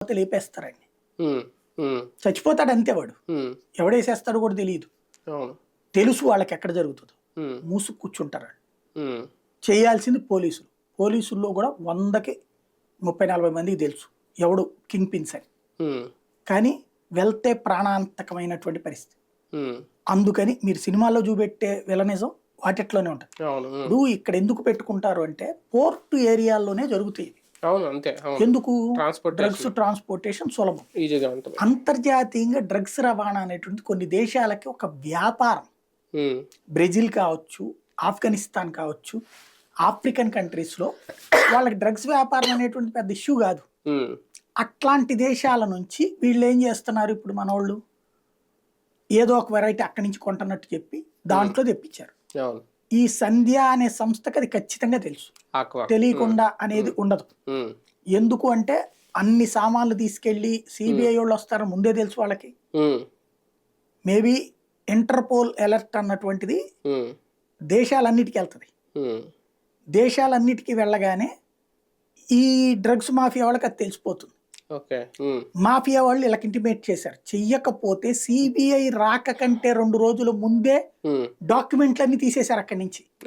లేపేస్తారండి. హ్మ్. హ్మ్. చచ్చిపోతాడు అంతే వాడు. హ్మ్. ఎవడేసేస్తాడో కూడా తెలియదు. అవును. తెలుసు వాళ్ళకి ఎక్కడ జరుగుతుందో. హ్మ్. మూసుకు కూర్చుంటారు వాళ్ళు. హ్మ్. చేయాల్సింది పోలీసులు. పోలీసుల్లో కూడా 100కి 30-40 మందికి తెలుసు ఎవడు కింగ్ పిన్స్ అని. హ్మ్. కానీ వెళ్తే ప్రాణాంతకమైనటువంటి పరిస్థితి. హ్మ్. అందుకని మీరు సినిమాల్లో చూపెట్టే విలనిజం వాటిట్లోనే ఉంటుంది. అవును. హ్మ్. ఇప్పుడు ఇక్కడ ఎందుకు పెట్టుకుంటారు అంటే పోర్ట్ ఏరియాల్లోనే జరుగుతాయి ఇవి. అవును. అంతే. అవును. ఎందుకు? డ్రగ్స్ ట్రాన్స్‌పోర్టేషన్ ట్రాన్స్‌పోర్టేషన్ సులభం. ఈజీగా ఉంటది. అంతర్జాతీయంగా డ్రగ్స్ రవాణా అనేటువంటిది కొన్ని దేశాలకి ఒక వ్యాపారం. హ్మ్. బ్రెజిల్ కావచ్చు, ఆఫ్ఘనిస్తాన్ కావచ్చు, ఆఫ్రికన్ కంట్రీస్‌లో వాళ్ళకి డ్రగ్స్ వ్యాపారం అనేటువంటి పెద్ద ఇష్యూ కాదు. హ్మ్. అట్లాంటి దేశాల నుంచి వీళ్ళేం చేస్తున్నారు ఇప్పుడు మనోళ్ళు? ఏదో ఒక వెరైటీ అక్కడి నుంచి కొంటున్నట్టు చెప్పి హ్మ్. దాంట్లో తెప్పించారు. అవును. ఈ సంధ్య అనే సంస్థకి అది ఖచ్చితంగా తెలుసు. ఆక్వా. హ్మ్. తెలియకుండా అనేది హ్మ్. ఉండదు. హ్మ్. ఎందుకు అంటే అన్ని సామాన్లు తీసుకెళ్ళి హ్మ్. సిబిఐ వాళ్ళు వస్తారని ముందే తెలుసు వాళ్ళకి. హ్మ్. మేబీ ఇంటర్పోల్ అలర్ట్ అన్నటువంటిది హ్మ్. దేశాలన్నిటికి వెళ్తది. హ్మ్. దేశాలన్నిటికీ వెళ్ళగానే ఈ డ్రగ్స్ మాఫియా వాళ్ళకి అది తెలిసిపోతుంది. ఓకే. హ్మ్. మాఫియా వాళ్ళు వీళ్ళకి ఇంటిమేట్ చేశారు. చెయ్యకపోతే సిబిఐ రాక కంటే 2 రోజుల ముందే హ్మ్. డాక్యుమెంట్లన్నీ తీసేశారు అక్కడి నుంచి.